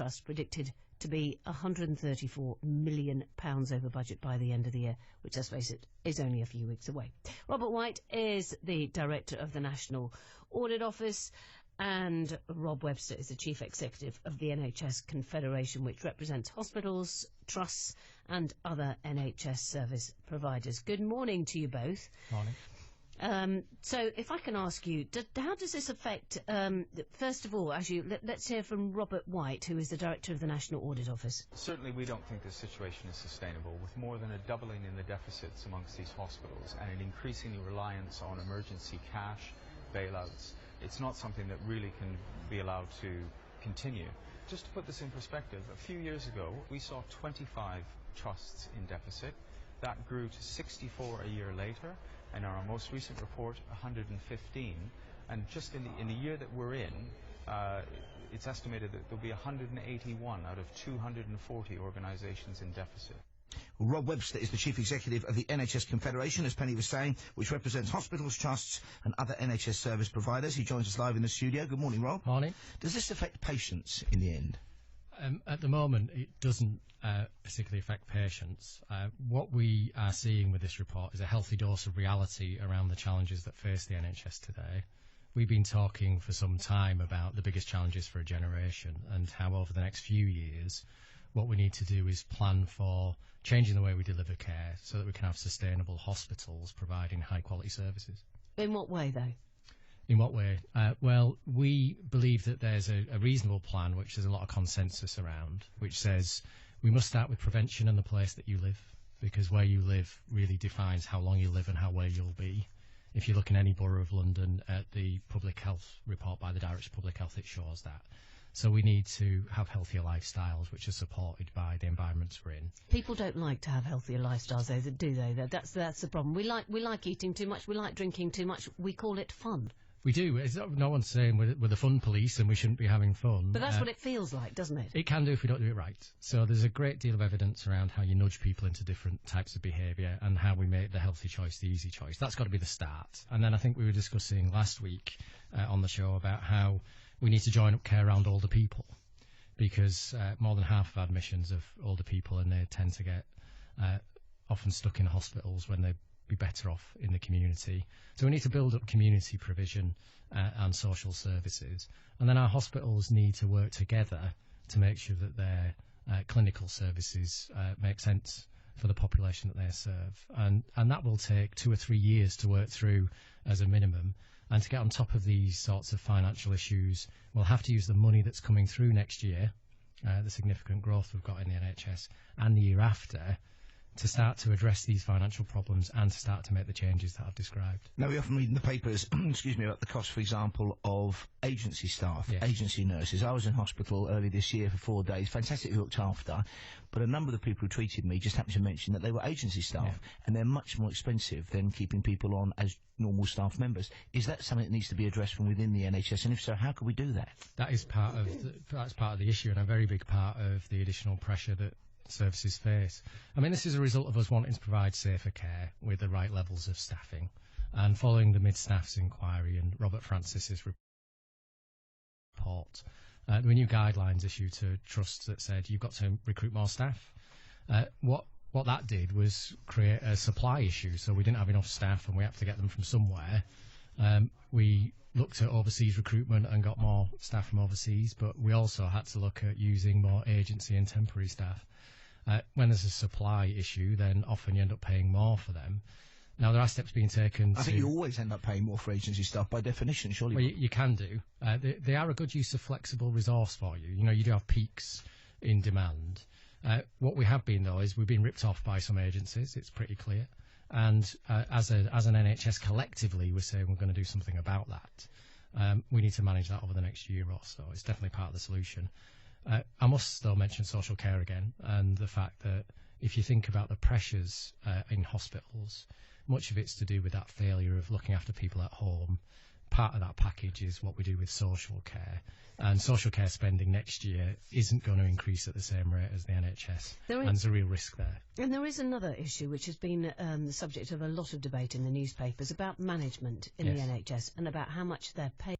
Trust predicted to be £134 million over budget by the end of the year, which, let's face it, is only a few weeks away. Robert White is the Director of the National Audit Office, and Rob Webster is the Chief Executive of the NHS Confederation, which represents hospitals, trusts and other NHS service providers. Good morning to you both. Morning. So if I can ask you, how does this affect, first of all, let's hear from Robert White, who is the Director of the National Audit Office. Certainly we don't think this situation is sustainable, with more than a doubling in the deficits amongst these hospitals and an increasing reliance on emergency cash, bailouts. It's not something that really can be allowed to continue. Just to put this in perspective, a few years ago we saw 25 trusts in deficit. That grew to 64 a year later, and in our most recent report, 115. And just in the year that we're in, it's estimated that there'll be 181 out of 240 organisations in deficit. Rob Webster is the Chief Executive of the NHS Confederation, as Penny was saying, which represents hospitals, trusts and other NHS service providers. He joins us live in the studio. Good morning, Rob. Morning. Does this affect patients in the end? At the moment, it doesn't particularly affect patients. What we are seeing with this report is a healthy dose of reality around the challenges that face the NHS today. We've been talking for some time about the biggest challenges for a generation and how over the next few years what we need to do is plan for changing the way we deliver care so that we can have sustainable hospitals providing high-quality services. In what way, though? In what way? Well, we believe that there's a reasonable plan, which there's a lot of consensus around, which says we must start with prevention and the place that you live, because where you live really defines how long you live and how well you'll be. If you look in any borough of London at the public health report by the Director of Public Health, it shows that. So we need to have healthier lifestyles, which are supported by the environments we're in. People don't like to have healthier lifestyles, though, do they? That's the problem. We like eating too much. We like drinking too much. We call it fun. We do. No one's saying we're the fun police and we shouldn't be having fun. But that's what it feels like, doesn't it? It can do if we don't do it right. So there's a great deal of evidence around how you nudge people into different types of behaviour and how we make the healthy choice the easy choice. That's got to be the start. And then I think we were discussing last week on the show about how we need to join up care around older people, because more than half of admissions of older people, and they tend to get often stuck in hospitals when they'd be better off in the community. So we need to build up community provision and social services. And then our hospitals need to work together to make sure that their clinical services make sense for the population that they serve. And that will take 2 or 3 years to work through as a minimum. And to get on top of these sorts of financial issues, we'll have to use the money that's coming through next year, the significant growth we've got in the NHS, and the year after, to start to address these financial problems and to start to make the changes that I've described. Now, we often read in the papers, excuse me, about the cost, for example, of agency staff, yes. Agency nurses. I was in hospital early this year for 4 days, fantastically looked after, but a number of the people who treated me just happened to mention that they were agency staff, and they're much more expensive than keeping people on as normal staff members. Is that something that needs to be addressed from within the NHS, and if so, how can we do that? That's part of the issue, and a very big part of the additional pressure that services face. I mean, this is a result of us wanting to provide safer care with the right levels of staffing. And following the Mid-Staffs inquiry and Robert Francis's report, there were new guidelines issued to trusts that said you've got to recruit more staff. What that did was create a supply issue, so we didn't have enough staff and we have to get them from somewhere. We looked at overseas recruitment and got more staff from overseas, but we also had to look at using more agency and temporary staff. When there's a supply issue, then often you end up paying more for them. Now, there are steps being taken I think you always end up paying more for agency staff by definition, surely. Well, you can do. They are a good use of flexible resource for you. You know, you do have peaks in demand. What we have been, though, is we've been ripped off by some agencies. It's pretty clear. And as an NHS collectively, we're saying we're going to do something about that. We need to manage that over the next year or so. It's definitely part of the solution. I must still mention social care again, and the fact that if you think about the pressures in hospitals, much of it's to do with that failure of looking after people at home. Part of that package is what we do with social care, and social care spending next year isn't going to increase at the same rate as the NHS, and there's a real risk there. And there is another issue which has been the subject of a lot of debate in the newspapers about management in the NHS and about how much they're paid.